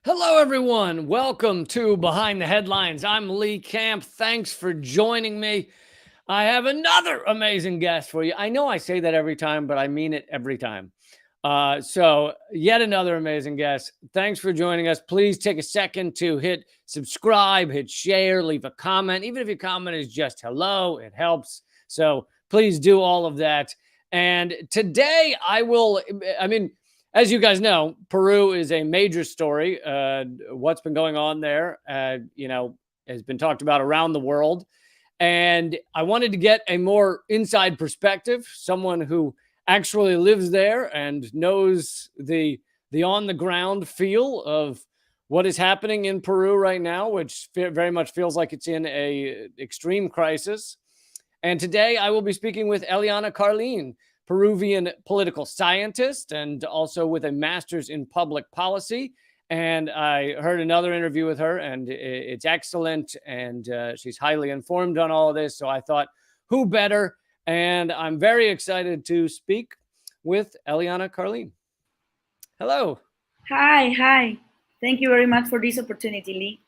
Hello, everyone. Welcome to Behind the Headlines. I'm Lee Camp. Thanks for joining me. I have another amazing guest for you. I know I say that every time, but I mean it every time. So, yet another amazing guest. Thanks for joining us. Please take a second to hit subscribe, hit share, leave a comment. Even if your comment is just hello, it helps. So, please do all of that. And today as you guys know, Peru is a major story. What's been going on there, has been talked about around the world. And I wanted to get a more inside perspective, someone who actually lives there and knows the on the ground feel of what is happening in Peru right now, which very much feels like it's in a extreme crisis. And today I will be speaking with Eliana Carlin, Peruvian political scientist and also with a master's in public policy. And I heard another interview with her, and it's excellent. And she's highly informed on all of this. So I thought, who better? And I'm very excited to speak with Eliana Carlin. Hello. Hi. Thank you very much for this opportunity, Lee.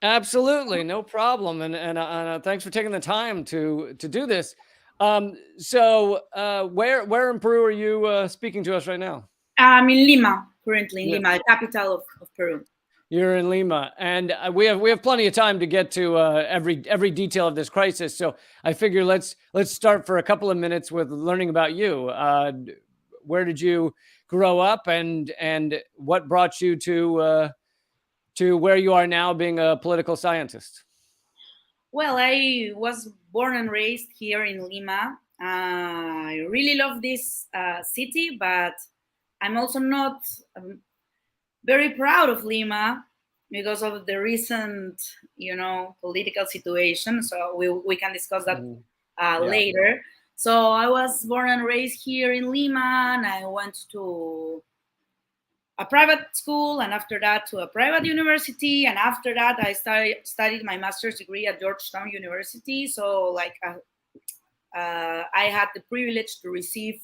Absolutely, no problem, and thanks for taking the time to do this. Where in Peru are you speaking to us right now? I'm in Lima, currently in Yeah. Lima, the capital of Peru. You're in Lima, and we have plenty of time to get to every detail of this crisis. So I figure let's start for a couple of minutes with learning about you. Where did you grow up, and what brought you to where you are now, being a political scientist? Well, I was born and raised here in Lima. I really love this city, but I'm also not very proud of Lima because of the recent, political situation. So we can discuss that Mhm. Yeah. later. So I was born and raised here in Lima, and I went to a private school, and after that to a private university, and after that I studied my master's degree at Georgetown University. So I had the privilege to receive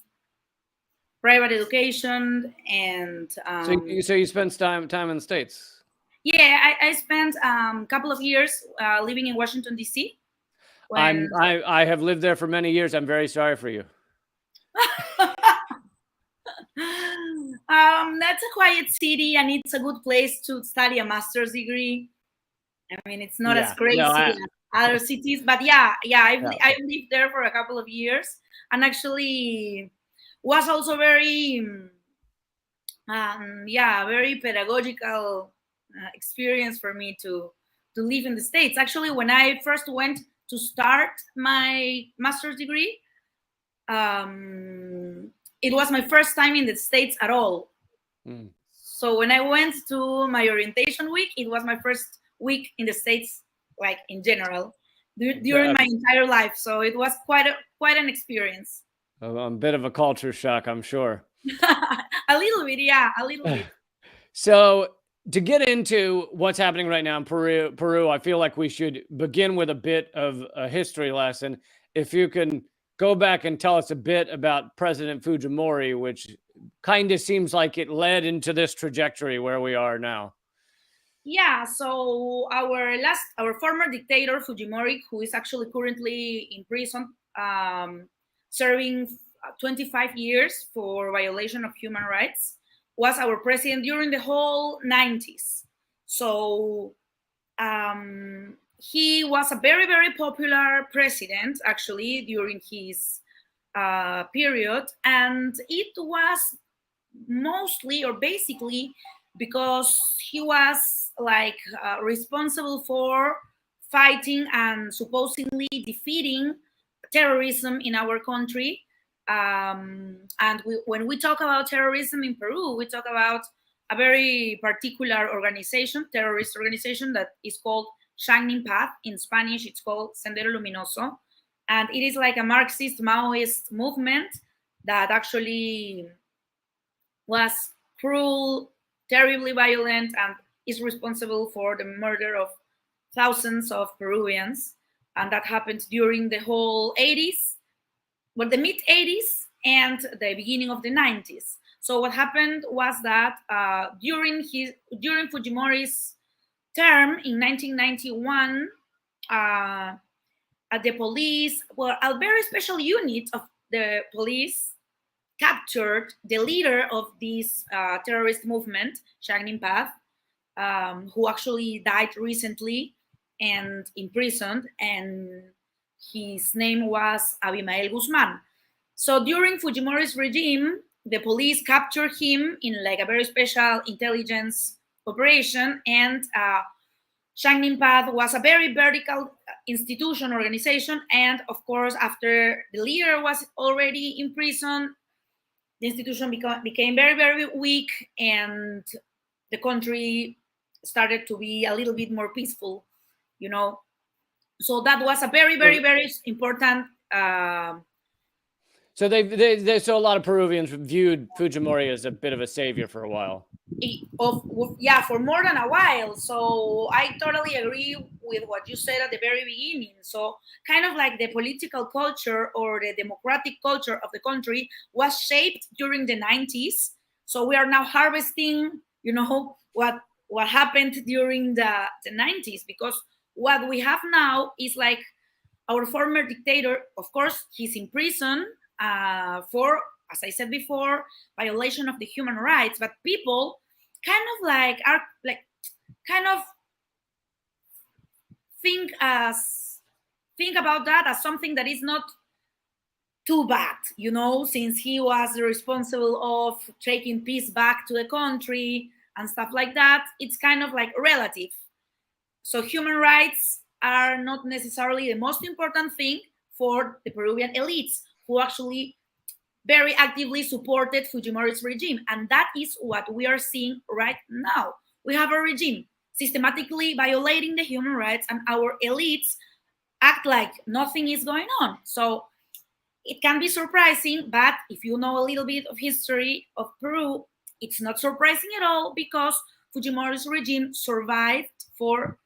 private education, and So you spent time in the States. yeah, I spent a couple of years living in Washington D.C. when I have lived there for many years. I'm very sorry for you. That's a quiet city, and it's a good place to study a master's degree. I mean, it's not as Yeah. No, crazy I as other cities, but yeah, yeah. I've lived there for a couple of years, and actually was also very, very pedagogical experience for me to live in the States. Actually, when I first went to start my master's degree, it was my first time in the States at all. Mm. So when I went to my orientation week, it was my first week in the States, like in general, during my entire life. So it was quite an experience. A bit of a culture shock, I'm sure. A little bit, yeah, a little bit. So to get into what's happening right now in Peru, I feel like we should begin with a bit of a history lesson. If you can go back and tell us a bit about President Fujimori, which kind of seems like it led into this trajectory where we are now. Yeah, so our former dictator Fujimori, who is actually currently in prison, serving 25 years for violation of human rights, was our president during the whole 90s. So he was a very popular president actually during his period, and it was mostly or basically because he was responsible for fighting and supposedly defeating terrorism in our country. When we talk about terrorism in Peru, we talk about a very particular organization, terrorist organization, that is called Shining Path. In Spanish, it's called Sendero Luminoso. And it is like a Marxist Maoist movement that actually was cruel, terribly violent, and is responsible for the murder of thousands of Peruvians. And that happened during the whole 80s, well, the mid 80s and the beginning of the 90s. So what happened was that during Fujimori's term in 1991, the police, well, a very special unit of the police captured the leader of this terrorist movement, Shagnin Path, who actually died recently and imprisoned, and his name was Abimael Guzman. So during Fujimori's regime, the police captured him in like a very special intelligence operation, and Shangnin Path was a very vertical institution organization, and of course, after the leader was already in prison, the institution became very, very weak, and the country started to be a little bit more peaceful, you know. So that was a very, very, very important. So so a lot of Peruvians viewed Fujimori as a bit of a savior for a while. For more than a while. So I totally agree with what you said at the very beginning. So kind of like the political culture or the democratic culture of the country was shaped during the 90s. So we are now harvesting, what happened during the 90s, because what we have now is like our former dictator. Of course, he's in prison for, as I said before, violation of the human rights, but people kind of like are like kind of think about that as something that is not too bad, since he was responsible of taking peace back to the country and stuff like that. It's kind of like relative. So human rights are not necessarily the most important thing for the Peruvian elites, who actually very actively supported Fujimori's regime. And that is what we are seeing right now. We have a regime systematically violating the human rights, and our elites act like nothing is going on. So it can be surprising, but if you know a little bit of history of Peru, it's not surprising at all, because Fujimori's regime survived for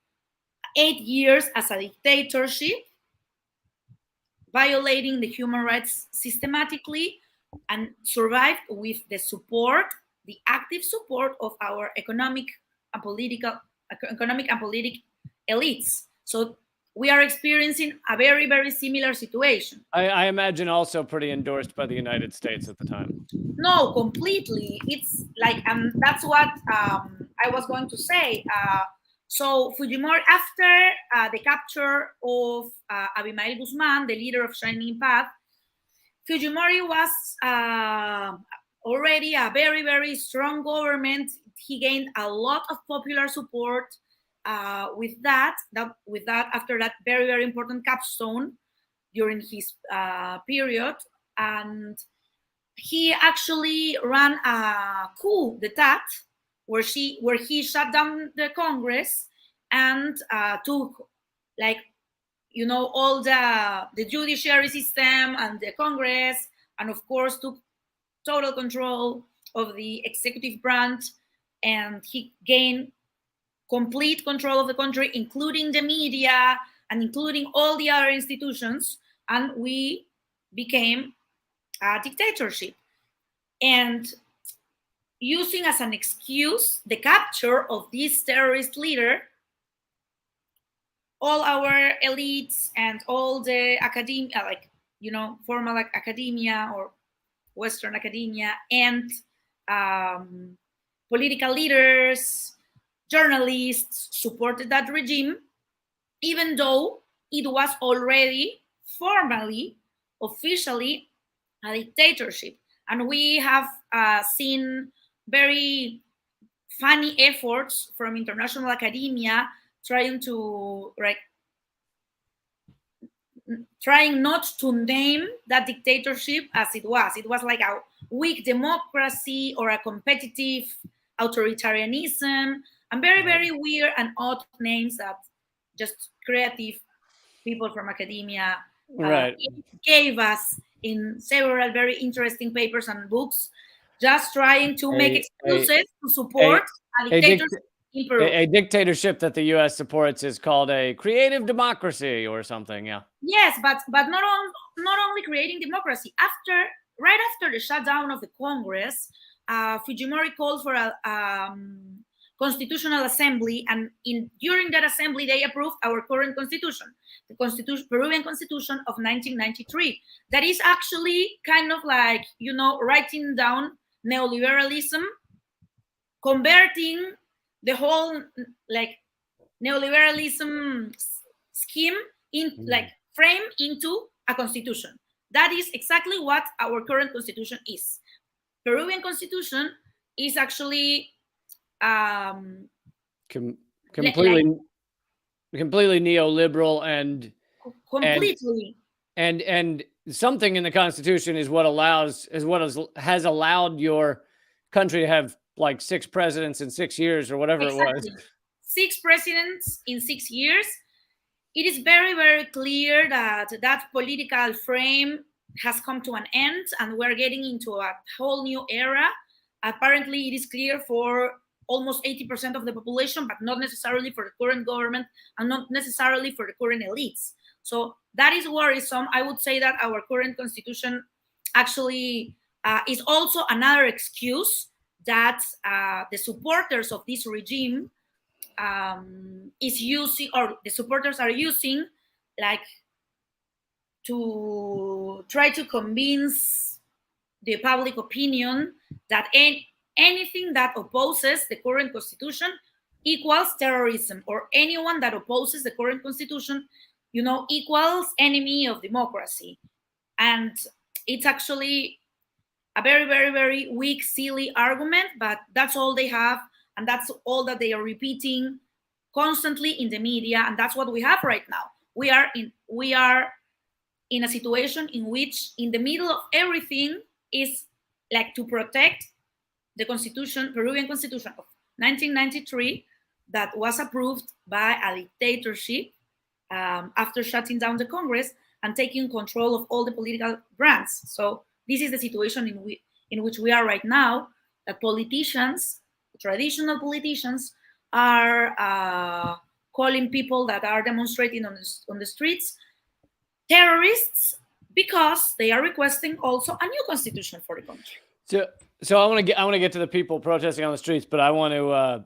8 years as a dictatorship, violating the human rights systematically, and survived with the active support of our economic and political elites. So we are experiencing a very, very similar situation. I imagine also pretty endorsed by the United States at the time. No, completely. It's like, that's what I was going to say. So Fujimori, after the capture of Abimael Guzman, the leader of Shining Path, Fujimori was already a very, very strong government. He gained a lot of popular support with that. After that very, very important capstone during his period, and he actually ran a coup d'état where he shut down the Congress and took, like, all the judiciary system and the Congress, and of course took total control of the executive branch, and he gained complete control of the country, including the media and including all the other institutions, and we became a dictatorship. And using as an excuse the capture of this terrorist leader, all our elites and all the academia, formal academia or Western academia, and political leaders, journalists supported that regime, even though it was already formally, officially a dictatorship. And we have seen very funny efforts from international academia trying not to name that dictatorship as it was. It was like a weak democracy or a competitive authoritarianism, and very, very weird and odd names that just creative people from academia gave us in several very interesting papers and books, just trying to make excuses to support a dictatorship in Peru. A dictatorship that the U.S. supports is called a creative democracy or something, yeah. Yes, but not only creating democracy. Right after the shutdown of the Congress, Fujimori called for a constitutional assembly, and during that assembly, they approved our current constitution, the Peruvian Constitution of 1993. That is actually kind of like, writing down neoliberalism, converting the whole like neoliberalism scheme in like frame into a constitution. That is exactly what our current constitution is. Peruvian constitution is actually completely neoliberal and completely and something in the Constitution is what has allowed your country to have like 6 presidents in 6 years or whatever it was. 6 presidents in 6 years. It is very, very clear that that political frame has come to an end, and we're getting into a whole new era. Apparently, it is clear for almost 80% of the population, but not necessarily for the current government and not necessarily for the current elites. So that is worrisome. I would say that our current constitution actually is also another excuse that the supporters of this regime is using, or the supporters are using, like to try to convince the public opinion that anything that opposes the current constitution equals terrorism, or anyone that opposes the current constitution, equals enemy of democracy. And it's actually a very, very, very weak, silly argument, but that's all they have, and that's all that they are repeating constantly in the media, and that's what we have right now. We are in a situation in which, in the middle of everything, is like to protect the constitution, Peruvian constitution of 1993, that was approved by a dictatorship after shutting down the Congress and taking control of all the political branches. So this is the situation in which we are right now. That politicians, traditional politicians, are calling people that are demonstrating on the streets terrorists, because they are requesting also a new constitution for the country. So I want to get to the people protesting on the streets, but I want to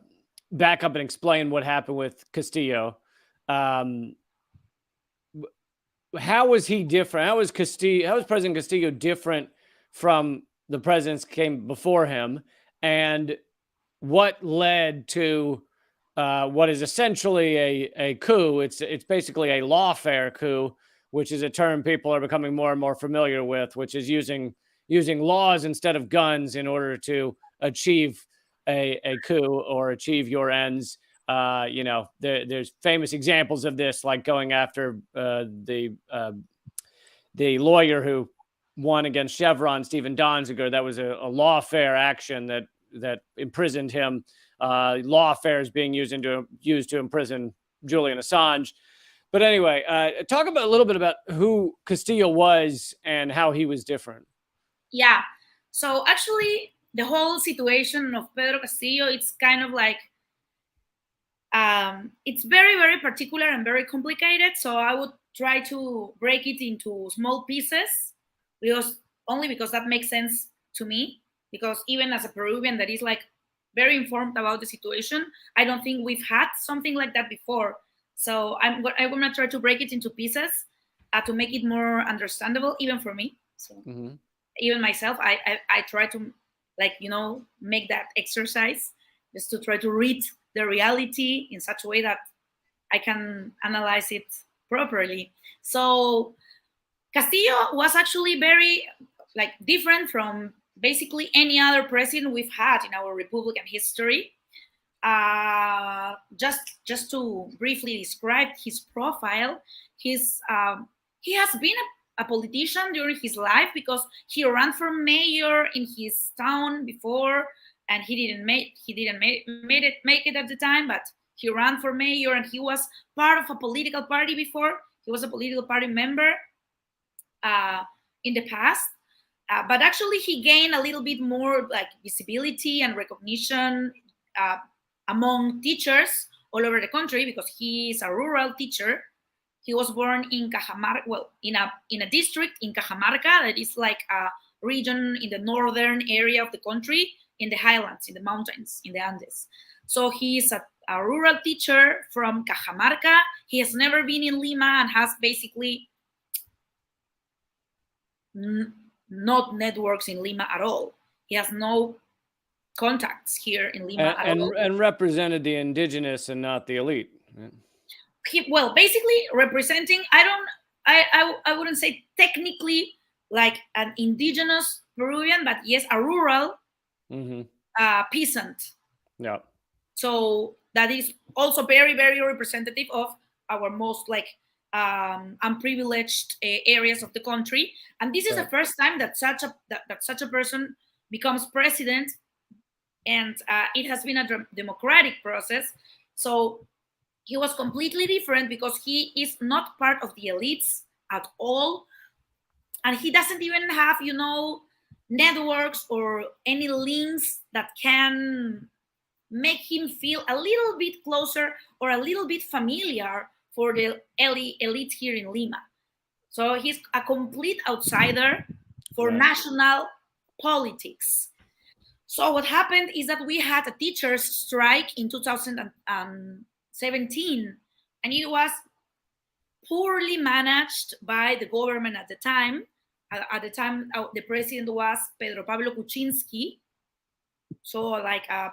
back up and explain what happened with Castillo. How was he different? How was President Castillo different from the presidents who came before him? And what led to what is essentially a coup? It's basically a lawfare coup, which is a term people are becoming more and more familiar with, which is using laws instead of guns in order to achieve a coup or achieve your ends. There's famous examples of this, like going after the lawyer who won against Chevron, Stephen Donziger. That was a lawfare action that imprisoned him. Lawfare is being used to imprison Julian Assange. But anyway, talk a little bit about who Castillo was and how he was different. Yeah. So actually, the whole situation of Pedro Castillo, it's kind of like, it's very, very particular and very complicated. So I would try to break it into small pieces, because that makes sense to me. Because even as a Peruvian that is like very informed about the situation, I don't think we've had something like that before. So I'm going to try to break it into pieces to make it more understandable, even for me. So even myself, I try to make that exercise, just to try to read the reality in such a way that I can analyze it properly. So Castillo was actually very different from basically any other president we've had in our Republican history. Just to briefly describe his profile, he has been a politician during his life, because he ran for mayor in his town before, and he didn't make it at the time, but he ran for mayor, and he was part of a political party before. He was a political party member in the past. But actually, he gained a little bit more visibility and recognition among teachers all over the country, because he is a rural teacher. He was born in Cajamarca, in a district in Cajamarca that is like a region in the northern area of the country, in the highlands, in the mountains, in the Andes. So he is a rural teacher from Cajamarca. He has never been in Lima and has basically not networks in Lima at all. He has no contacts here in Lima at all. And represented the indigenous and not the elite. Well, basically representing, I wouldn't say technically like an indigenous Peruvian, but yes, a rural peasant. Yeah. So that is also very, very representative of our most like unprivileged areas of the country. And this is the first time that such a person becomes president, and it has been a democratic process. So he was completely different because he is not part of the elites at all, and he doesn't even have, you know, networks or any links that can make him feel a little bit closer or a little bit familiar for the elite here in Lima. So he's a complete outsider for national politics. So what happened is that we had a teachers' strike in 2017, and it was poorly managed by the government at the time. At the time, the president was Pedro Pablo Kuczynski. So like a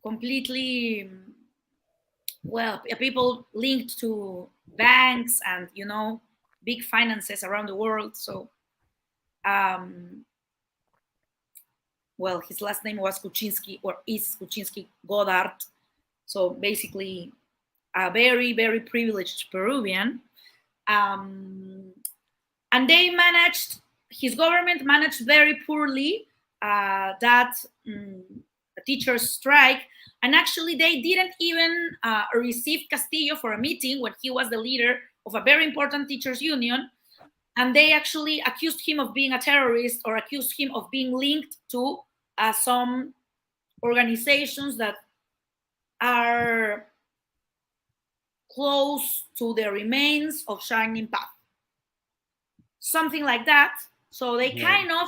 completely, well, people linked to banks and, you know, big finances around the world. So well, his last name was Kuczynski, or is Kuczynski Goddard. So basically a very, very privileged Peruvian. And they managed, his government managed very poorly that teachers' strike. And actually they didn't even receive Castillo for a meeting when he was the leader of a very important teachers' union. And they actually accused him of being a terrorist, or accused him of being linked to some organizations that are close to the remains of Shining Path. Something like that. So they kind of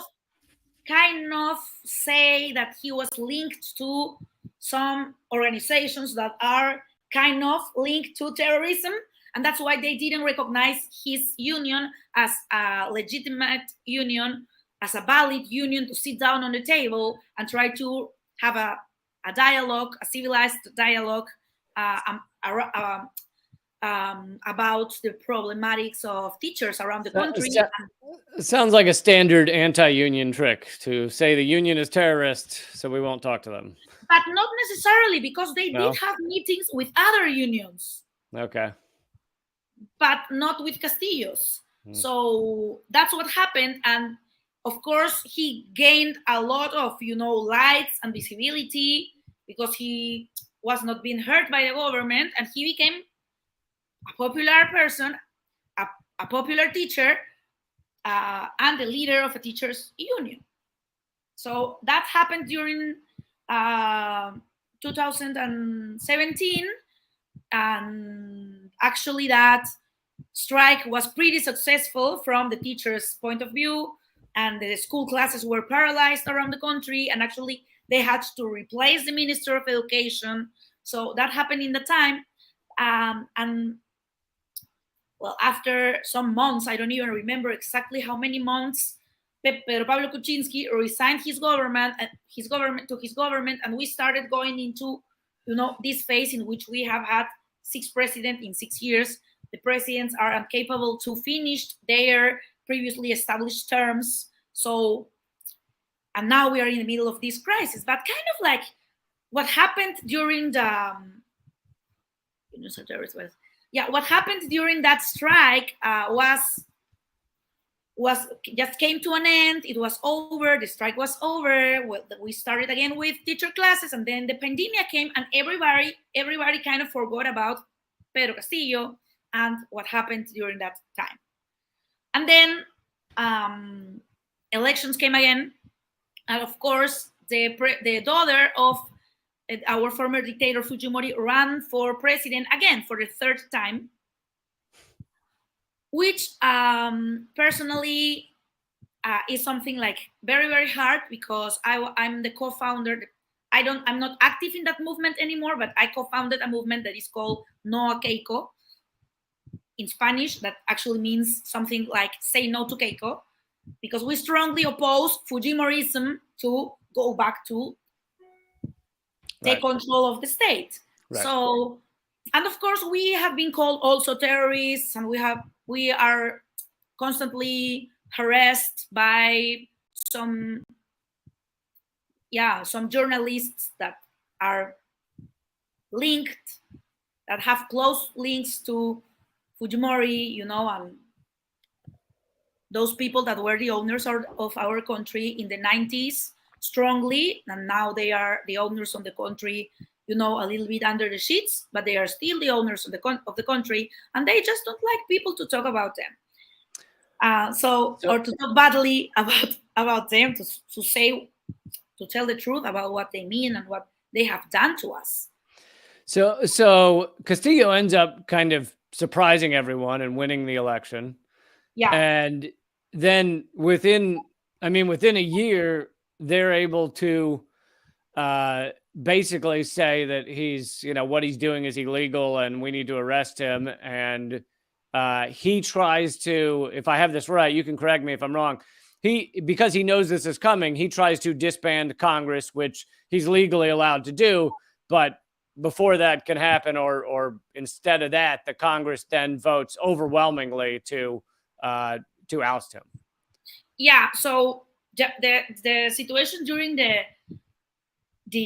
say that he was linked to some organizations that are kind of linked to terrorism. And that's why they didn't recognize his union as a legitimate union, as a valid union to sit down on the table and try to have a dialogue, a civilized dialogue about the problematics of teachers around the country. It sounds like a standard anti-union trick to say the union is terrorist, so we won't talk to them. But not necessarily, because they did have meetings with other unions. Okay. But not with Castillo's. So that's what happened. And of course, he gained a lot of, you know, lights and visibility because he was not being hurt by the government, and he became a popular person, a popular teacher, and the leader of a teachers' union. So that happened during 2017, and actually that strike was pretty successful from the teachers' point of view, and the school classes were paralyzed around the country, and actually they had to replace the Minister of Education. So that happened in the time, and well, after some months, I don't even remember exactly how many months, Pedro Pablo Kuczynski resigned his government, and we started going into, you know, this phase in which we have had 6 presidents in 6 years. The presidents are incapable to finish their previously established terms. So, and now we are in the middle of this crisis. But kind of like what happened during the, what happened during that strike was just came to an end. It was over. The strike was over. Well, we started again with teacher classes, and then the pandemic came, and everybody kind of forgot about Pedro Castillo and what happened during that time. And then elections came again, and of course the daughter of our former dictator Fujimori ran for president again for the 3rd time, which personally is something like very, very hard, because I'm the co-founder. I'm not active in that movement anymore, but I co-founded a movement that is called No a Keiko in Spanish, that actually means something like say no to Keiko, because we strongly oppose Fujimorism to go back to take control of the state. Right. So, and of course, we have been called also terrorists, and we are constantly harassed by some some journalists that are linked, that have close links to Fujimori, and those people that were the owners of our country in the 90s strongly, and now they are the owners of the country, a little bit under the sheets, but they are still the owners of the country, and they just don't like people to talk about them. Or to talk badly about them, to tell the truth about what they mean and what they have done to us. So Castillo ends up kind of surprising everyone and winning the election. Yeah. And then within a year, they're able to basically say that he's, what he's doing is illegal and we need to arrest him. And he tries to, if I have this right, you can correct me if I'm wrong. Because he knows this is coming, he tries to disband Congress, which he's legally allowed to do. But before that can happen, or instead of that, the Congress then votes overwhelmingly to oust him. Yeah. So the situation during the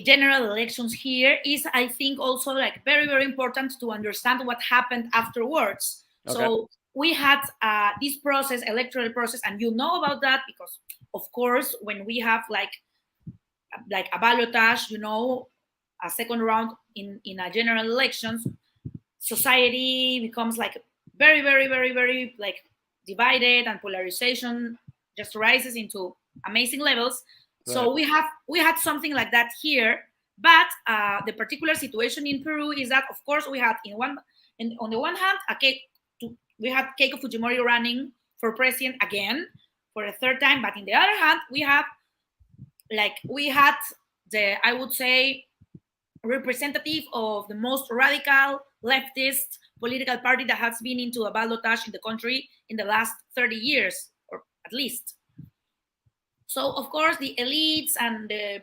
general elections here is, I think, also like very, very important to understand what happened afterwards. Okay. So we had this electoral process, and you know about that because, of course, when we have like a ballotage, a second round in a general elections, society becomes like very, very, very, very like divided, and polarization just rises into amazing levels. Right. So we had something like that here, but the particular situation in Peru is that, of course, we had on the one hand we had Keiko Fujimori running for president again for a third time, but in the other hand we had the, I would say, representative of the most radical leftist political party that has been into a ballotage in the country in the last 30 years, or at least. So, of course, the elites and the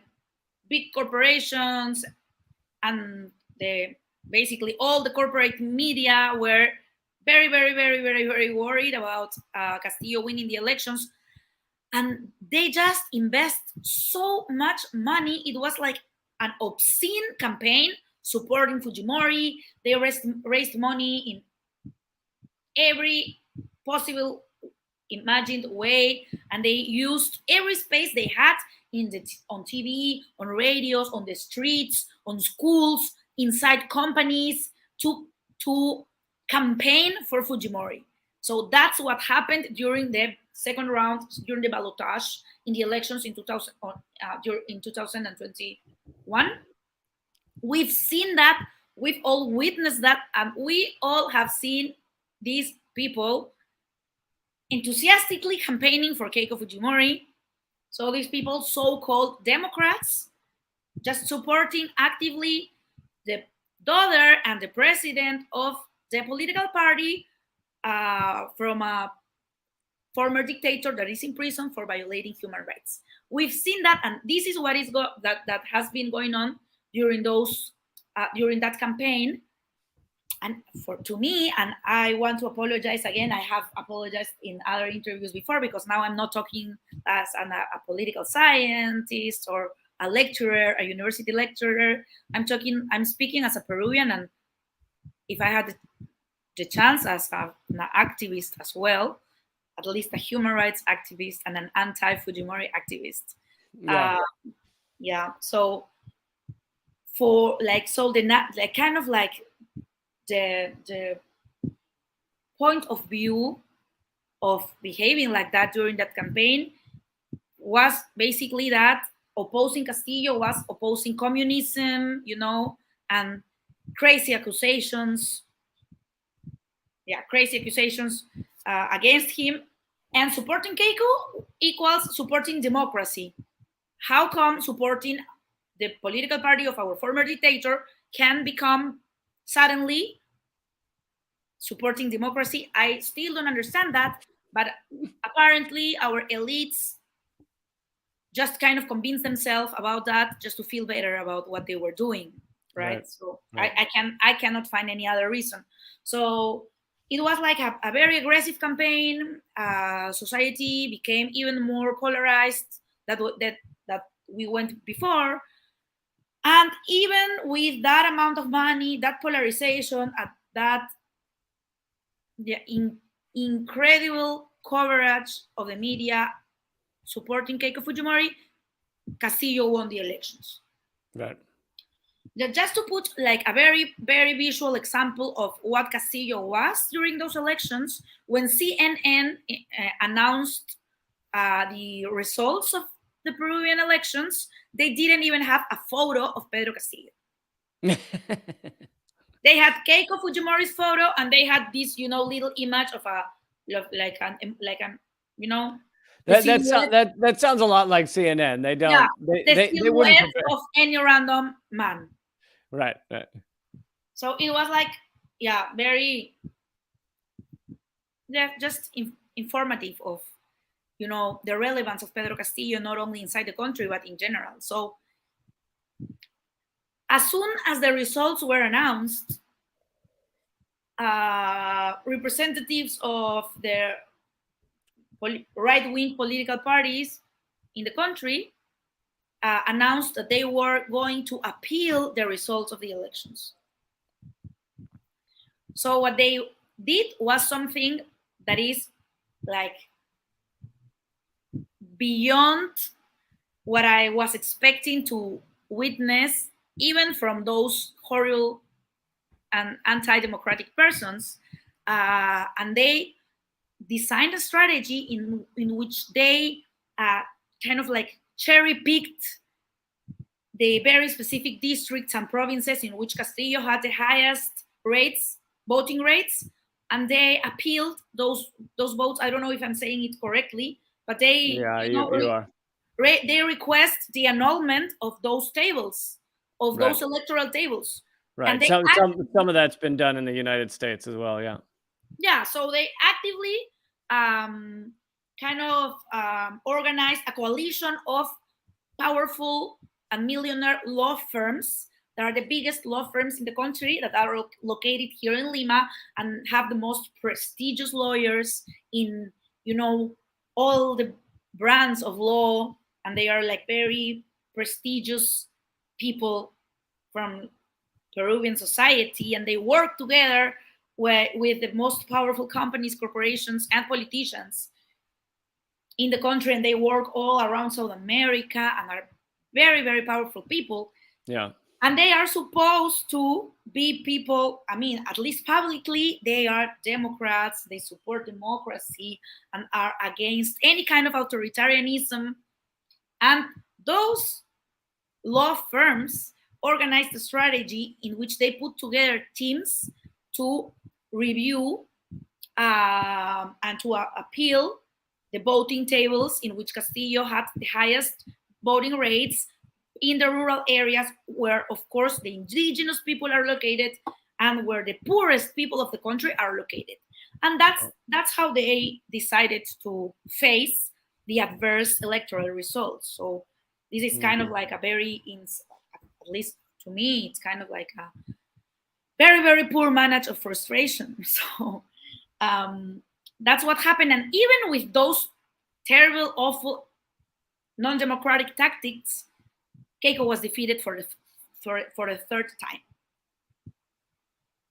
big corporations and basically all the corporate media were very, very, very, very, very worried about Castillo winning the elections. And they just invest so much money. It was like an obscene campaign supporting Fujimori. They raised money in every possible imagined way, and they used every space they had on TV, on radios, on the streets, on schools, inside companies to campaign for Fujimori. So that's what happened during the second round, during the ballotage in the elections in 2021. We've seen that, we've all witnessed that, and we all have seen these people enthusiastically campaigning for Keiko Fujimori. So these people, so-called Democrats, just supporting actively the daughter and the president of the political party from a former dictator that is in prison for violating human rights. We've seen that, and this is what is that has been going on during that campaign. And to me, and I want to apologize again, I have apologized in other interviews before, because now I'm not talking as a political scientist or a lecturer, a university lecturer. I'm speaking as a Peruvian, and if I had the chance as an activist as well, at least a human rights activist and an anti-Fujimori activist. So the kind of like the point of view of behaving like that during that campaign was basically that opposing Castillo was opposing communism, and crazy accusations against him. And supporting Keiko equals supporting democracy. How come supporting the political party of our former dictator can become suddenly supporting democracy? I still don't understand that, but apparently our elites just kind of convince themselves about that just to feel better about what they were doing, right? So Right. I cannot find any other reason. So it was like a very aggressive campaign. Society became even more polarized that we went before, and even with that amount of money, that polarization, at that the incredible coverage of the media supporting Keiko Fujimori, Castillo won the elections. Right. Just to put like a very very visual example of what Castillo was during those elections, when CNN announced the results of the Peruvian elections, they didn't even have a photo of Pedro Castillo. They had Keiko Fujimori's photo, and they had this, little image of a like an, you know, the silhouette. That sounds a lot like CNN. They Yeah, don't the they wouldn't silhouette prepare. of any random man. Right. Right. So it was like, yeah, very, yeah, just informative of, the relevance of Pedro Castillo, not only inside the country but in general. So as soon as the results were announced, representatives of the right-wing political parties in the country announced that they were going to appeal the results of the elections. So what they did was something that is like beyond what I was expecting to witness, even from those horrible and anti-democratic persons. And they designed a strategy in which they kind of like cherry picked the very specific districts and provinces in which Castillo had the highest voting rates, and they appealed those votes. I don't know if I'm saying it correctly, but they, Yeah, you are. they request the annulment of those tables, of Right. those electoral tables, and Right. they Some of that's been done in the United States as well. Yeah. yeah, so they actively um, kind of organized a coalition of powerful and millionaire law firms that are the biggest law firms in the country, that are located here in Lima and have the most prestigious lawyers in, all the brands of law, and they are like very prestigious people from Peruvian society, and they work together with the most powerful companies, corporations, and politicians in the country, and they work all around South America and are very, very powerful people. Yeah. And they are supposed to be people, I mean, at least publicly, they are Democrats, they support democracy, and are against any kind of authoritarianism. And those law firms organized a strategy in which they put together teams to review and to appeal the voting tables in which Castillo had the highest voting rates in the rural areas where, of course, the indigenous people are located and where the poorest people of the country are located. And that's how they decided to face the adverse electoral results. So this is kind of like a very, at least to me, it's kind of like a very, very poor manage of frustration. So that's what happened. And even with those terrible, awful, non-democratic tactics, Keiko was defeated for the third time.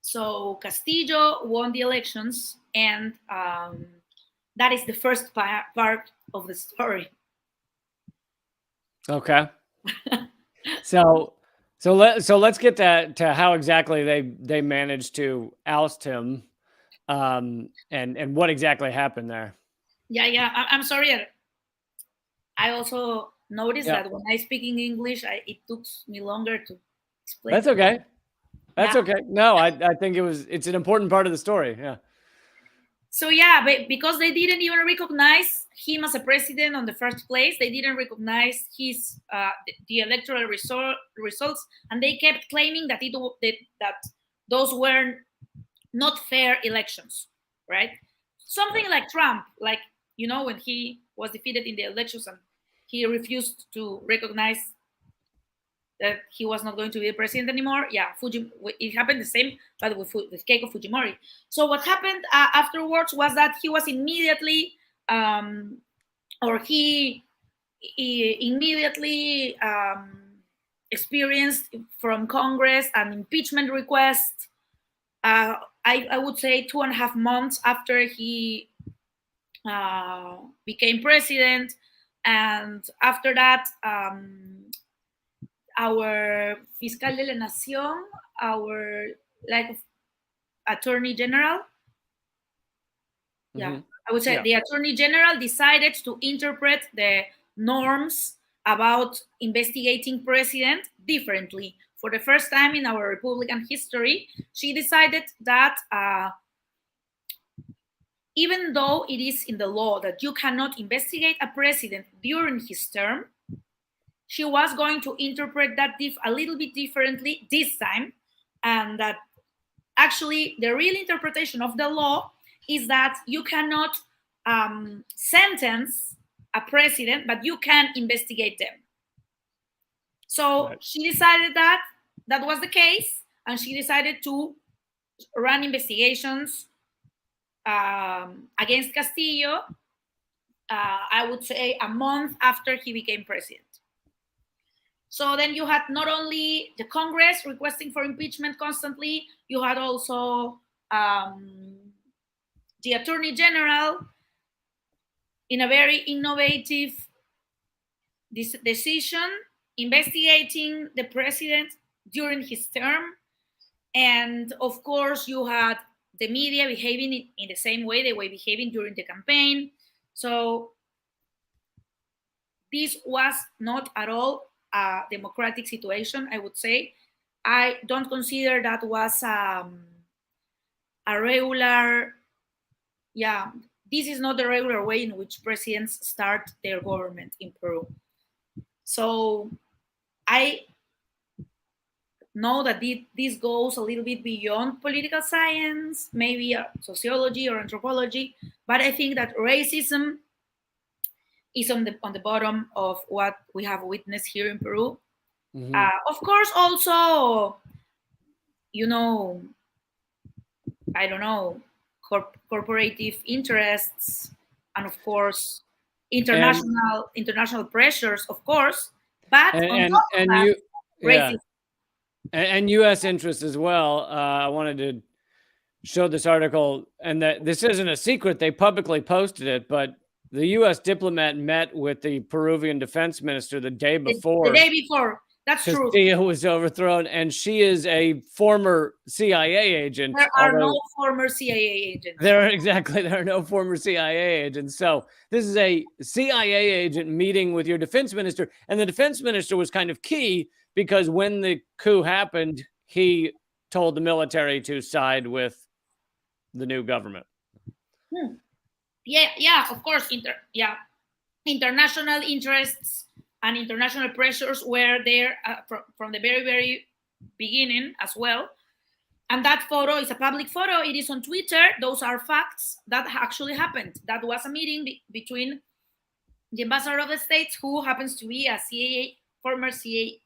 So Castillo won the elections, and that is the first part of the story. Okay. So let's get to how exactly they managed to oust him, and what exactly happened there. Yeah. I'm sorry. I also noticed Yeah. that when I speak in English, it took me longer to explain. That's okay. That's Yeah. okay. No, I think it's an important part of the story. Yeah. So yeah, but because they didn't even recognize him as a president on the first place, they didn't recognize his the electoral results, and they kept claiming that that those were not fair elections, right? Something Right. like Trump, like when he was defeated in the elections and he refused to recognize that he was not going to be the president anymore. Yeah, it happened the same, but with Keiko Fujimori. So what happened afterwards was that he was immediately, or he immediately experienced from Congress an impeachment request. I would say 2.5 months after he became president, and after that. Our fiscal de la nación, our like attorney general, yeah, Mhm. I would say Yeah. the attorney general decided to interpret the norms about investigating president differently. For the first time in our Republican history, she decided that even though it is in the law that you cannot investigate a president during his term, she was going to interpret that a little bit differently this time, and that actually the real interpretation of the law is that you cannot sentence a president, but you can investigate them. So Right. she decided that that was the case, and she decided to run investigations against Castillo. I would say a month after he became president. So then you had not only the Congress requesting for impeachment constantly, you had also the Attorney General in a very innovative decision investigating the president during his term. And of course, you had the media behaving in the same way they were behaving during the campaign. So this was not at all a democratic situation, I would say. I don't consider that was a regular, yeah, this is not the regular way in which presidents start their government in Peru. So I know that this goes a little bit beyond political science, maybe sociology or anthropology, but I think that racism is on the bottom of what we have witnessed here in Peru. Mhm. Of course, also, you know, I don't know, corporative interests, and of course, And international pressures, of course. But on and top of and that, you yeah, racism. and U.S. interests as well. I wanted to show this article, and that this isn't a secret. They publicly posted it, but the U.S. diplomat met with the Peruvian defense minister the day The before day before, that's true. Castillo was overthrown, and she is a former CIA agent, There are no although former CIA agents. there are no former CIA agents. So this is a CIA agent meeting with your defense minister, and the defense minister was kind of key because when the coup happened, he told the military to side with the new government. Hmm. Yeah, of course. International interests and international pressures were there from the very beginning as well. And that photo is a public photo. It is on Twitter. Those are facts that actually happened. That was a meeting between the ambassador of the States, who happens to be a former CIA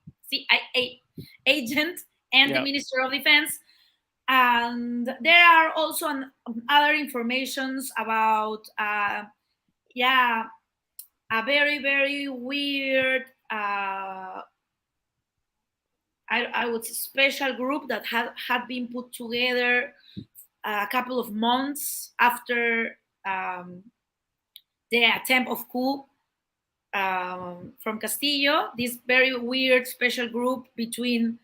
agent, and the Yeah. Minister of Defense. And there are also other informations about, yeah, a very weird, I would say, special group that had been put together a couple of months after the attempt of coup from Castillo. This very weird special group between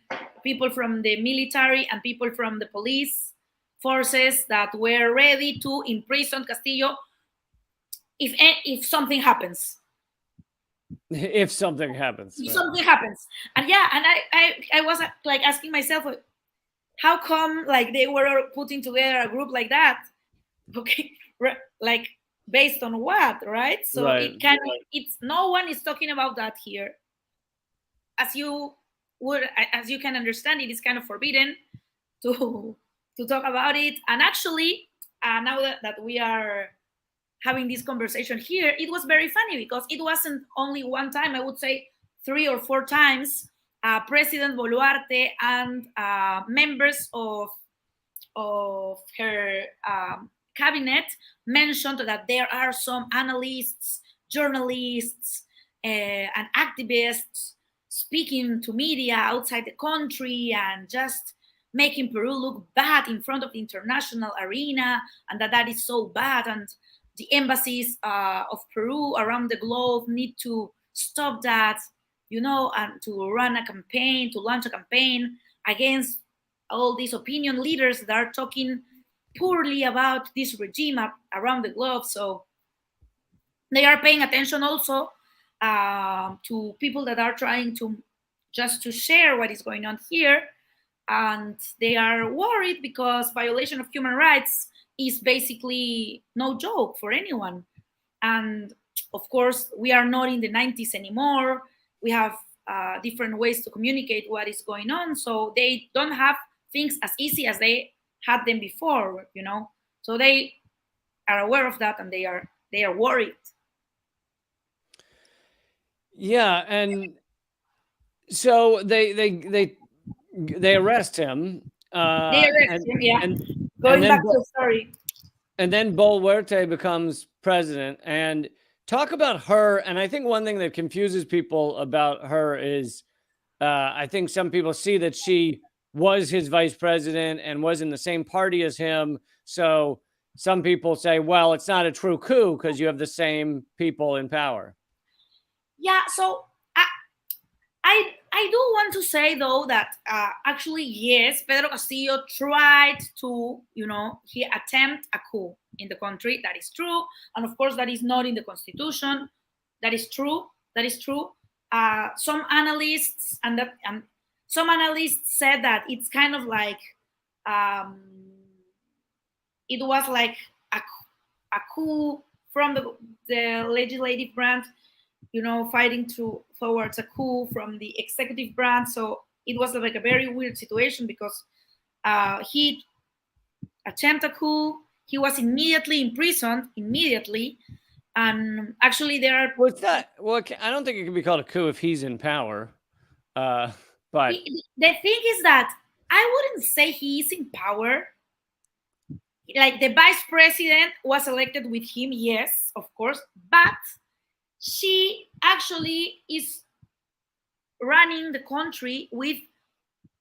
people from the military and people from the police forces that were ready to imprison Castillo if something happens. If something happens, If right? something happens, and yeah, and I was like asking myself, how come like they were putting together a group like that? Okay, like based on what, right? So Right. it kind of, it's, no one is talking about that here. As you as you can understand, it is kind of forbidden to talk about it. And actually, now that we are having this conversation here, it was very funny because it wasn't only one time. I would say 3 or 4 times. President Boluarte and members of her cabinet mentioned that there are some analysts, journalists, and activists speaking to media outside the country and just making Peru look bad in front of the international arena, and that is so bad, and the embassies of Peru around the globe need to stop that, and to run a campaign, to launch a campaign against all these opinion leaders that are talking poorly about this regime around the globe. So they are paying attention also to people that are trying to just to share what is going on here, and they are worried because violation of human rights is basically no joke for anyone. And of course, we are not in the 90s anymore. We have different ways to communicate what is going on, so they don't have things as easy as they had them before. So they are aware of that, and they are worried. Yeah, and so they arrest him, They arrest and him, yeah. and and Going then back to the story. and then Boluarte becomes president. And talk about her. And I think one thing that confuses people about her is, I think some people see that she was his vice president and was in the same party as him. So some people say, well, it's not a true coup because you have the same people in power. Yeah, so I do want to say though that actually, yes, Pedro Castillo tried to, he attempt a coup in the country. That is true, and of course that is not in the constitution. That is true. That is true. Some analysts and some analysts said that it's kind of like um, it was like a, a coup from the legislative branch, fighting towards a coup from the executive branch. So it was like a very weird situation because he attempted a coup. He was immediately imprisoned, and actually there are. Well, it's not. Well, I don't think it can be called a coup if he's in power. But The thing is that I wouldn't say he is in power. Like the vice president was elected with him, yes, of course, but she actually is running the country with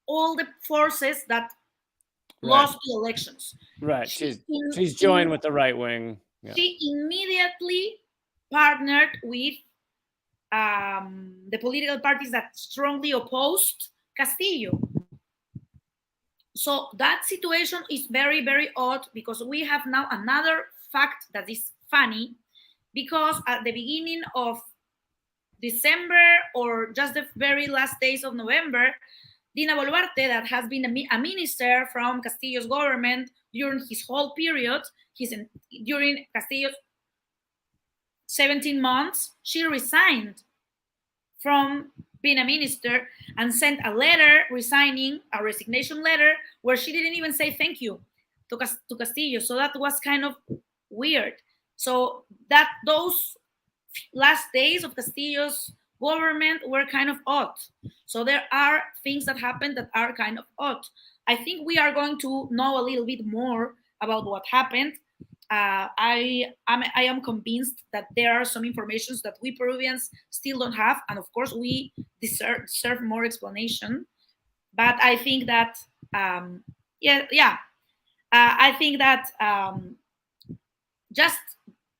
all the forces that lost the elections. Right. She's joined with the right wing. Yeah. She immediately partnered with the political parties that strongly opposed Castillo. So that situation is very, very odd because we have now another fact that is funny, because at the beginning of December or just the very last days of November, Dina Boluarte, that has been a minister from Castillo's government during his whole period, during Castillo's 17 months, she resigned from being a minister and sent a letter resigning, a resignation letter, where she didn't even say thank you to Castillo. So that was kind of weird. So that those last days of Castillo's government were kind of odd. So there are things that happened that are kind of odd. I think we are going to know a little bit more about what happened. I am convinced that there are some informations that we Peruvians still don't have, and of course we deserve more explanation. But I think that I think that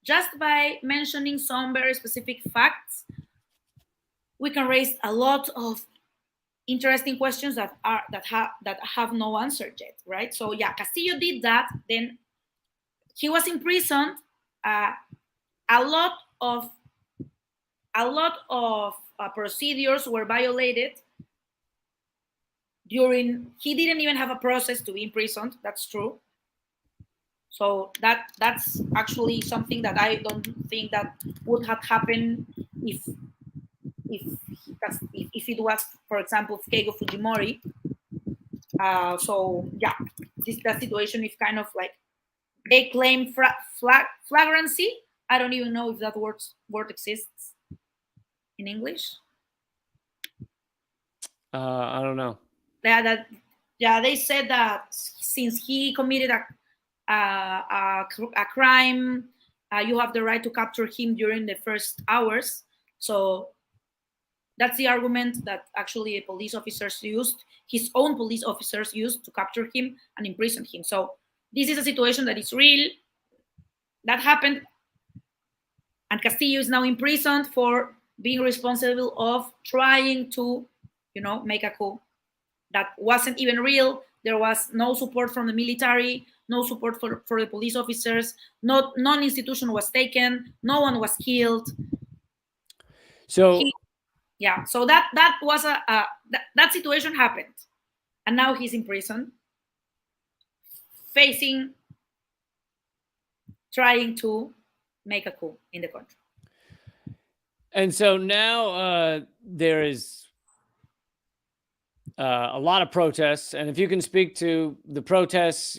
just by mentioning some very specific facts, we can raise a lot of interesting questions that have no answer yet, right? So yeah, Castillo did that. Then he was imprisoned. A lot of procedures were violated. He didn't even have a process to be imprisoned. That's true. So that's actually something that I don't think that would have happened if if it was, for example, Keiko Fujimori. So yeah, that situation is kind of like they claim flagrancy. I don't even know if that word exists in English. I don't know. Yeah, they said that since he committed a crime, you have the right to capture him during the first hours. So that's the argument that actually police officers used, his own police officers used to capture him and imprison him. So this is a situation that is real, that happened, and Castillo is now imprisoned for being responsible of trying to, make a coup that wasn't even real. There was no support from the military, no support for the police officers. None institution was taken. No one was killed. So So that was that situation happened, and now he's in prison, facing trying to make a coup in the country. And so now there is a lot of protests, and if you can speak to the protests,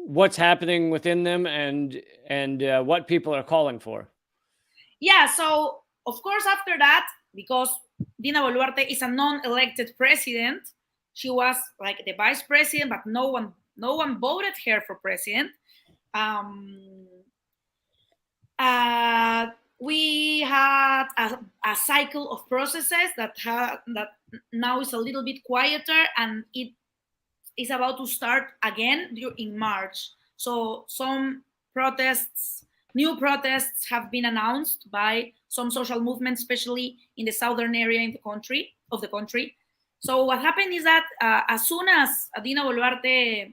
what's happening within them, and what people are calling for. Yeah, so of course after that, because Dina Boluarte is a non-elected president, she was like the vice president, but no one voted her for president. We had a cycle of processes that now is a little bit quieter, and it is about to start again in March. So some new protests have been announced by some social movements, especially in the southern area of the country. So what happened is that as soon as Dina Boluarte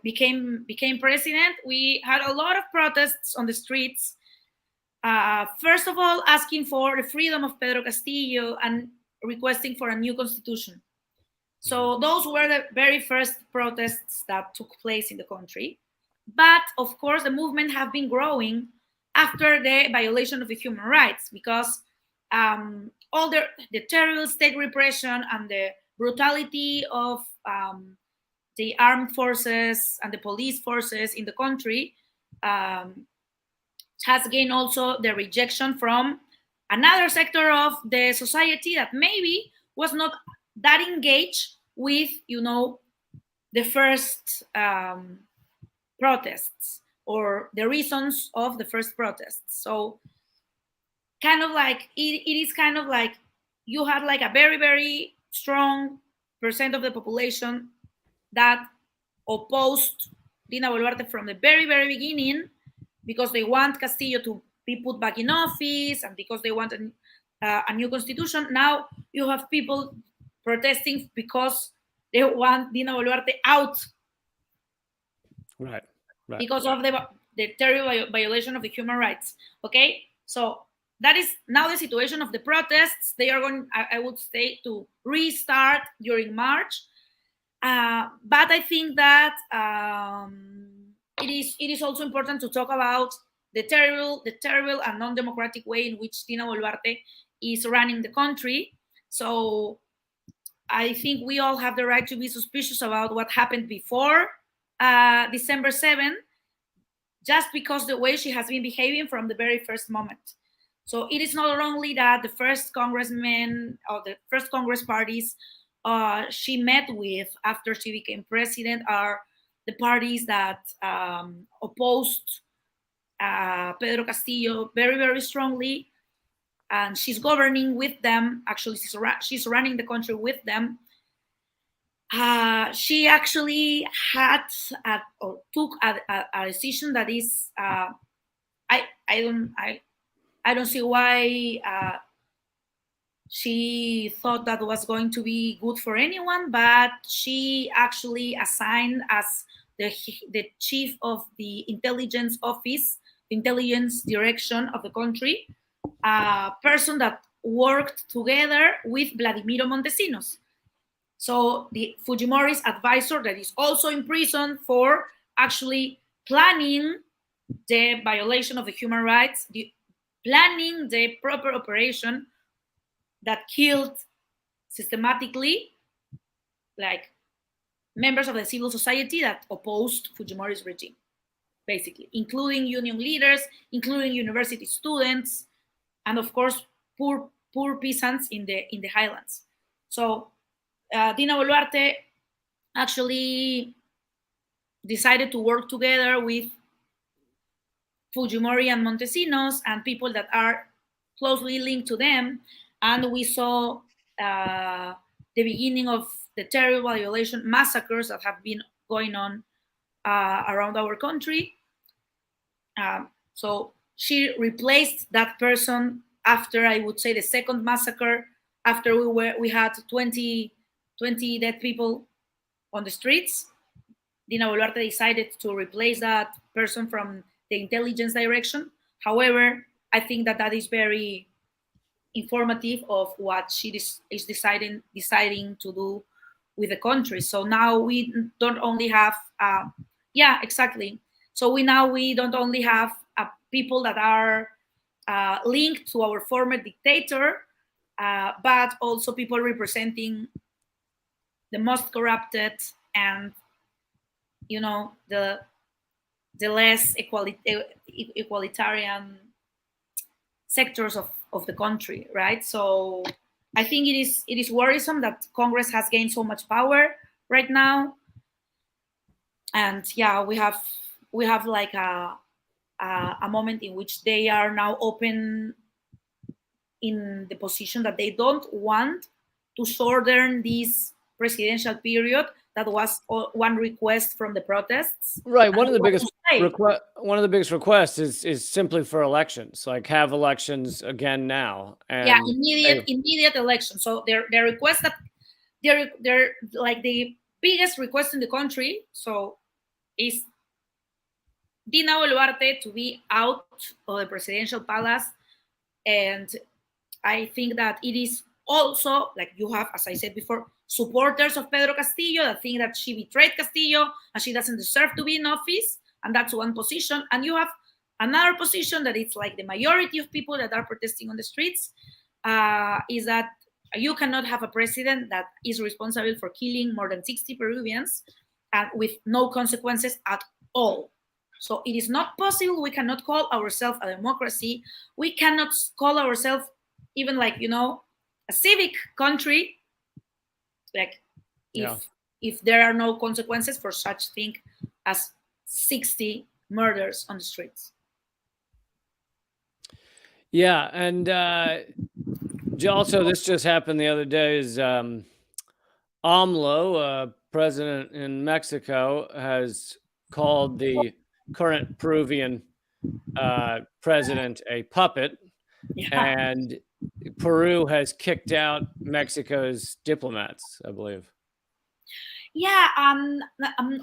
became president, we had a lot of protests on the streets. First of all, asking for the freedom of Pedro Castillo and requesting for a new constitution. So those were the very first protests that took place in the country. But of course, the movement have been growing after the violation of the human rights, because all the terrible state repression and the brutality of the armed forces and the police forces in the country has gained also the rejection from another sector of the society that maybe was not that engaged with, the first protests or the reasons of the first protests. So kind of like it is kind of like you have like a very, very strong percent of the population that opposed Dina Boluarte from the very, very beginning, because they want Castillo to be put back in office and because they want a new constitution. Now you have people protesting because they want Dina Boluarte out. Right. Because of the terrible violation of the human rights. Okay, so that is now the situation of the protests. They are going, I would say, to restart during March. But I think that it is also important to talk about the terrible and non-democratic way in which Dina Boluarte is running the country. So I think we all have the right to be suspicious about what happened before December 7th, just because the way she has been behaving from the very first moment. So it is not only that the first congressmen or the first Congress parties she met with after she became president are the parties that opposed Pedro Castillo very, very strongly, and she's governing with them. Actually, she's running the country with them. She actually took a decision that is I don't see why she thought that was going to be good for anyone, but she actually assigned as the chief of the intelligence office, intelligence direction of the country, a person that worked together with Vladimiro Montesinos. So the Fujimori's advisor, that is also in prison for actually planning the violation of the human rights, planning the proper operation that killed systematically, like, members of the civil society that opposed Fujimori's regime, basically, including union leaders, including university students, and of course poor peasants in the highlands. So Dina Boluarte actually decided to work together with Fujimori and Montesinos and people that are closely linked to them, and we saw the beginning of the terrible violation massacres that have been going on around our country. So she replaced that person after, I would say, the second massacre, after we had 20 dead people on the streets. Dina Boluarte decided to replace that person from the intelligence direction. However, I think that is very informative of what she is deciding to do with the country. So now we don't only have, yeah, exactly. So we don't only have people that are linked to our former dictator, but also people representing the most corrupted and, the less equalitarian sectors of the country, right? So I think it is worrisome that Congress has gained so much power right now, and yeah, we have like a moment in which they are now open in the position that they don't want to shorten this presidential period. That was one request from the protests. Right. One of the biggest requests is simply for elections, like have elections again now. And yeah, immediate election. So their request that they're like the biggest request in the country. So is Dina Boluarte to be out of the presidential palace, and I think that it is also, like, you have, as I said before, supporters of Pedro Castillo that think that she betrayed Castillo and she doesn't deserve to be in office, and that's one position. And you have another position that it's like the majority of people that are protesting on the streets, is that you cannot have a president that is responsible for killing more than 60 Peruvians and with no consequences at all. So it is not possible. We cannot call ourselves a democracy. We cannot call ourselves even, like, a civic country, like, if there are no consequences for such thing as 60 murders on the streets. Yeah, and also this just happened the other day. Is AMLO, president in Mexico, has called the current Peruvian president a puppet, and Peru has kicked out Mexico's diplomats, I believe. Yeah,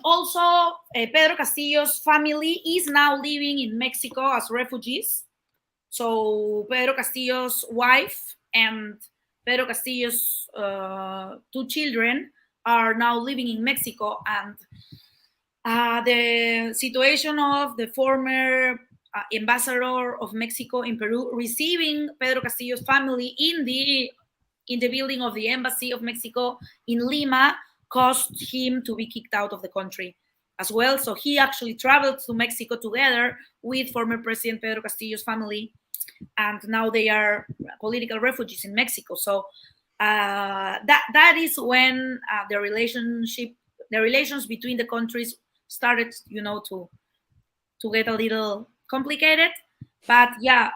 also Pedro Castillo's family is now living in Mexico as refugees. So Pedro Castillo's wife and Pedro Castillo's 2 children are now living in Mexico, and the situation of the former ambassador of Mexico in Peru receiving Pedro Castillo's family in the building of the embassy of Mexico in Lima caused him to be kicked out of the country as well. So he actually traveled to Mexico together with former President Pedro Castillo's family, and now they are political refugees in Mexico. So that is when the relations between the countries started, to get a little complicated. But yeah,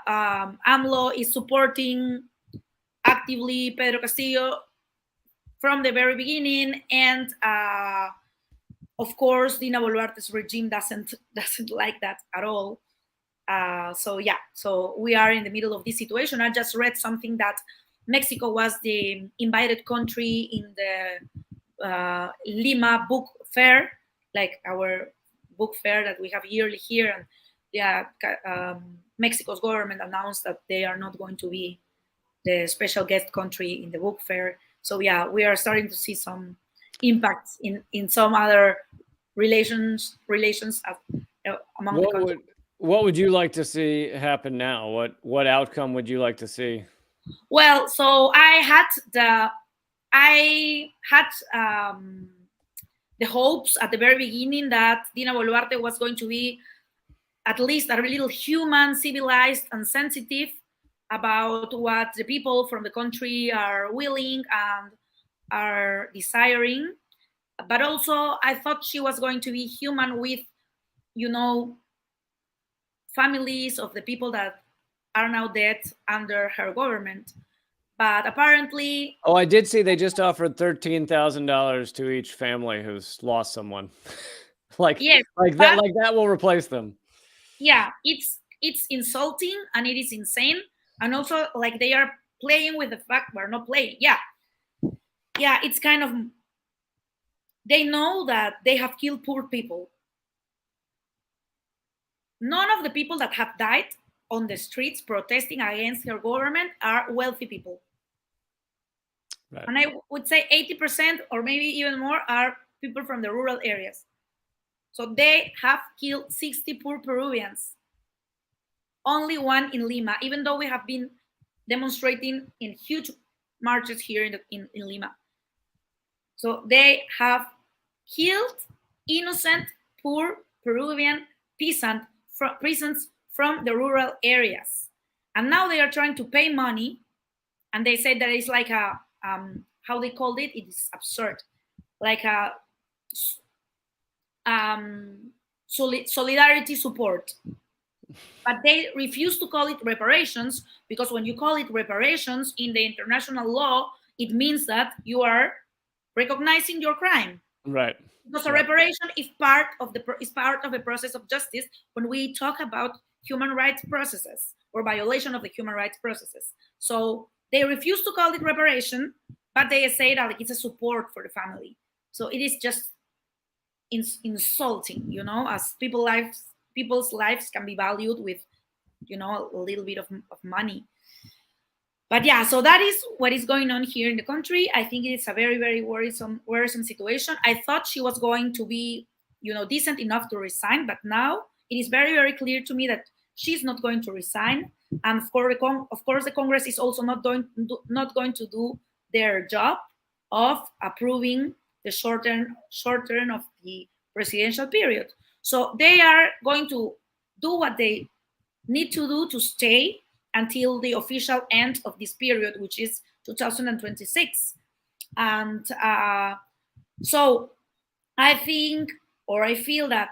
AMLO is supporting actively Pedro Castillo from the very beginning, and of course Dina Boluarte's regime doesn't like that at all. So yeah, so we are in the middle of this situation. I just read something that Mexico was the invited country in the Lima book fair, like our book fair that we have yearly here. And yeah, Mexico's government announced that they are not going to be the special guest country in the book fair. So yeah, we are starting to see some impacts in some other relations among the What countries. would you like to see happen now? What outcome would you like to see? Well, so I had the hopes at the very beginning that Dina Boluarte was going to be at least a little human, civilized, and sensitive about what the people from the country are willing and are desiring. But also, I thought she was going to be human with, you know, families of the people that are now dead under her government. But apparently, Oh, I did see they just offered $13,000 to each family who's lost someone. like yes, that but like that will replace them. yeah, it's insulting and it is insane, and also like they are playing with the fact we're not playing. Yeah, it's kind of, they know that they have killed poor people. None of the people that have died on the streets protesting against her government are wealthy people. Right. And I would say 80% or maybe even more are people from the rural areas. So they have killed 60 poor Peruvians. Only one in Lima, even though we have been demonstrating in huge marches here in Lima. So they have killed innocent, poor Peruvian peasants from the rural areas. And now they are trying to pay money, and they say that it's like a, how they called it, it is absurd, like a solidarity support. But they refuse to call it reparations, because when you call it reparations in the international law, it means that you are recognizing your crime. Right. Because a Right. reparation is part of a process of justice when we talk about human rights processes or violation of the human rights processes. So they refuse to call it reparation, but they say that like it's a support for the family. So it is just insulting, as people's lives can be valued with, a little bit of money. But yeah, so that is what is going on here in the country. I think it's a very, very worrisome situation. I thought she was going to be, decent enough to resign, but now it is very, very clear to me that she's not going to resign. And of course, the Congress is also not going to do their job of approving the short term of the presidential period. So they are going to do what they need to do to stay until the official end of this period, which is 2026. And so I think, or I feel that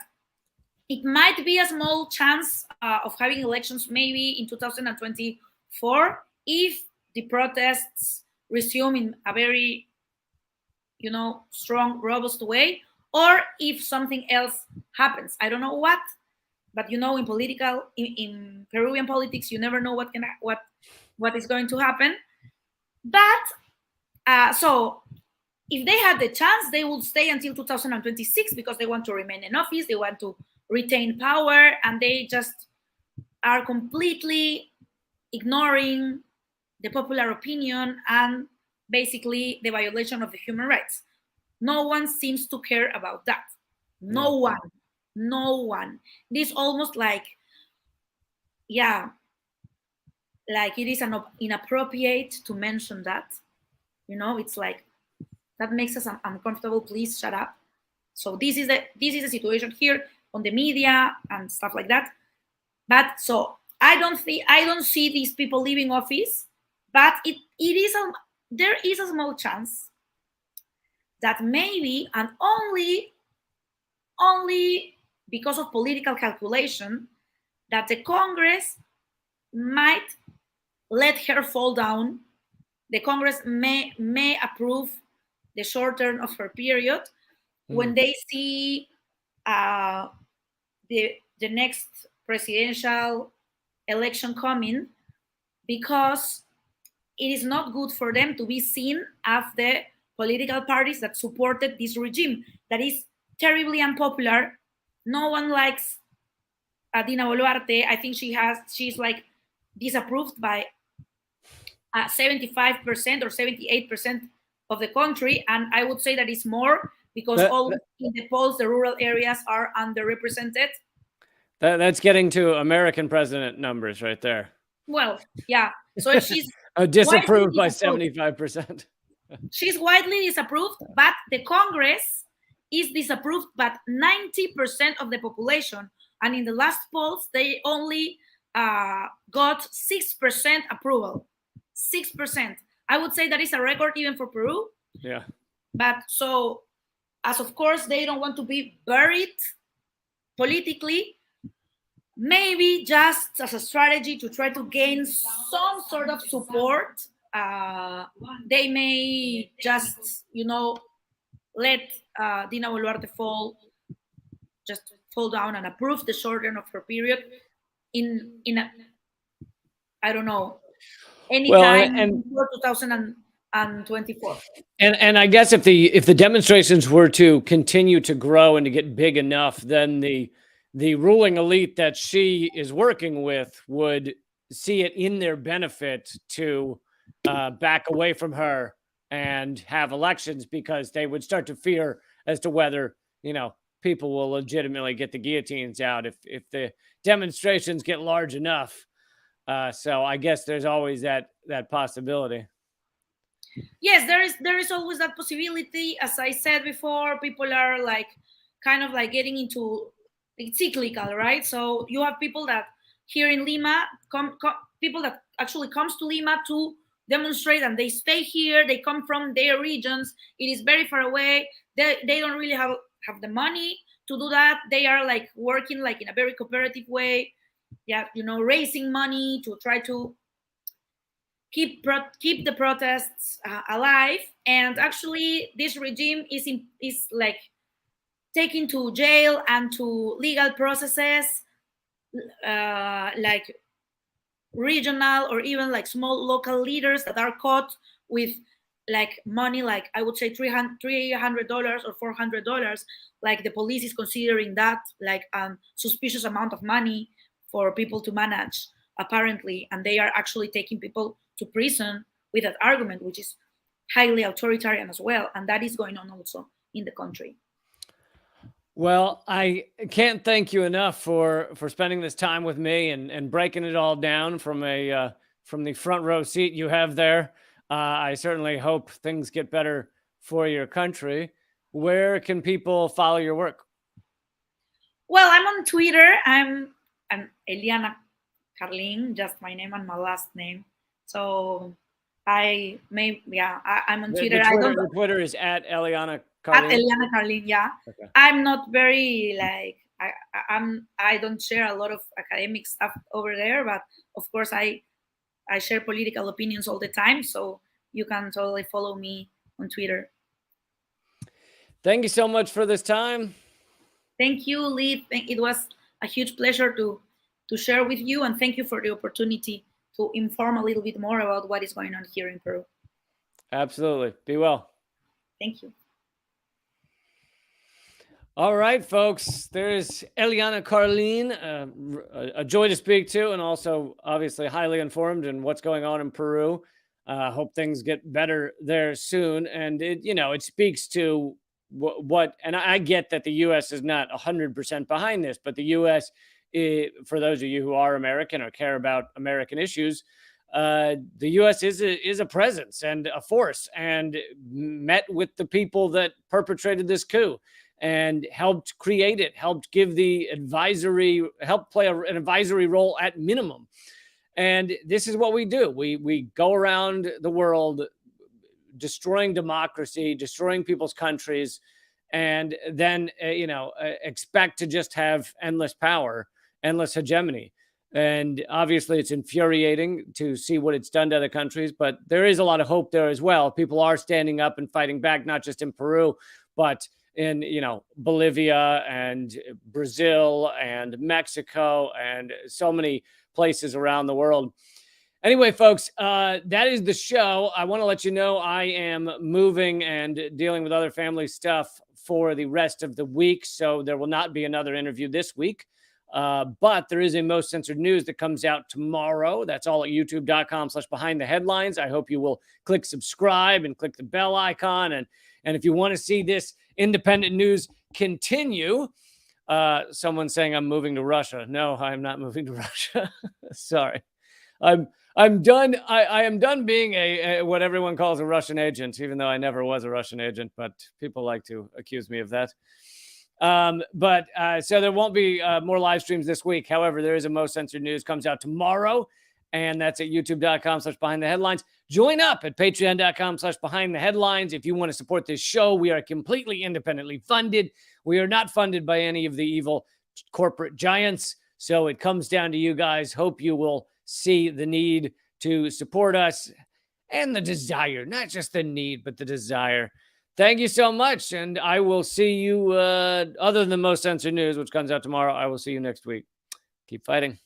it might be a small chance of having elections maybe in 2024 if the protests resume in a very, strong, robust way, or if something else happens. I don't know what, but in Peruvian politics, you never know what is going to happen. But so if they had the chance, they would stay until 2026 because they want to remain in office, they want to retain power, and they just are completely ignoring the popular opinion and basically the violation of the human rights. No one seems to care about that. No one. No one. It is almost like, yeah, like it is inappropriate to mention that. It's like that makes us uncomfortable. Please shut up. So this is the situation here on the media and stuff like that. But so I don't see these people leaving office, but there is a small chance that maybe, and only because of political calculation, that the Congress might let her fall down. The Congress may approve the short term of her period when they see uh, the next presidential election coming, because it is not good for them to be seen as the political parties that supported this regime that is terribly unpopular. No one likes Dina Boluarte. I think she's like disapproved by 75% or 78% of the country, and I would say that it's more because That, all in the polls the rural areas are underrepresented. that's getting to American president numbers right there. Well, yeah. So she's widely Disapproved by disapproved. 75%. She's widely disapproved, but the Congress is disapproved by 90% of the population. And in the last polls, they only got 6% approval. 6%. I would say that is a record even for Peru. Yeah. But so, as of course, they don't want to be buried politically, maybe just as a strategy to try to gain some sort of support, they may just, let Dina Boluarte just fall down and approve the shorten of her period in a, I don't know, Well, anytime before 2024. And I guess if the demonstrations were to continue to grow and to get big enough, then the ruling elite that she is working with would see it in their benefit to back away from her and have elections, because they would start to fear as to whether, people will legitimately get the guillotines out if the demonstrations get large enough. So I guess there's always that possibility. Yes, there is always that possibility. As I said before, people are like kind of like getting into, it's cyclical, right? So you have people that here in Lima people that actually comes to Lima to demonstrate, and they stay here. They come from their regions. It is very far away. They don't really have the money to do that. They are like working like in a very cooperative way. Yeah, raising money to try to keep the protests alive. And actually, this regime is like taken to jail and to legal processes, like regional or even like small local leaders that are caught with like money, like I would say $300 or $400. Like the police is considering that like suspicious amount of money for people to manage, apparently, and they are actually taking people to prison with that argument, which is highly authoritarian as well, and that is going on also in the country. Well, I can't thank you enough for spending this time with me and breaking it all down from the front row seat you have there. I certainly hope things get better for your country. Where can people follow your work? Well, I'm on Twitter. I'm Eliana Carlin, just my name and my last name. So I'm on Twitter. The Twitter is at Eliana Carlin. At Eliana Carlin, yeah. Okay. I'm not very like I don't share a lot of academic stuff over there, but of course I share political opinions all the time. So you can totally follow me on Twitter. Thank you so much for this time. Thank you, Lee. It was a huge pleasure to share with you, and thank you for the opportunity to inform a little bit more about what is going on here in Peru. Absolutely. Be well. Thank you. All right, folks. There's Eliana Carlin, a joy to speak to, and also obviously highly informed in what's going on in Peru. Hope things get better there soon. And it speaks to what, and I get that the U.S. is not 100% behind this, but the U.S., for those of you who are American or care about American issues, the U.S. is a presence and a force, and met with the people that perpetrated this coup and helped create it, helped give help play an advisory role at minimum. And this is what we do. We go around the world destroying democracy, destroying people's countries, and then, expect to just have endless power, endless hegemony. And obviously it's infuriating to see what it's done to other countries, but there is a lot of hope there as well. People are standing up and fighting back, not just in Peru, but in, Bolivia and Brazil and Mexico and so many places around the world. Anyway, folks, that is the show. I want to let you know I am moving and dealing with other family stuff for the rest of the week, so there will not be another interview this week. But there is a Most Censored News that comes out tomorrow. That's all at youtube.com/behind the headlines. I hope you will click subscribe and click the bell icon. And if you want to see this independent news continue, someone's saying I'm moving to Russia. No, I'm not moving to Russia. Sorry. I'm done. I am done being a what everyone calls a Russian agent, even though I never was a Russian agent, but people like to accuse me of that. So there won't be more live streams this week. However, there is a Most Censored News comes out tomorrow, and that's at youtube.com/behind the headlines. Join up at patreon.com/behind the headlines. If you want to support this show, we are completely independently funded. We are not funded by any of the evil corporate giants. So it comes down to you guys. Hope you will see the need to support us and the desire, not just the need, but the desire. Thank you so much. And I will see you, other than Most Censored News, which comes out tomorrow, I will see you next week. Keep fighting.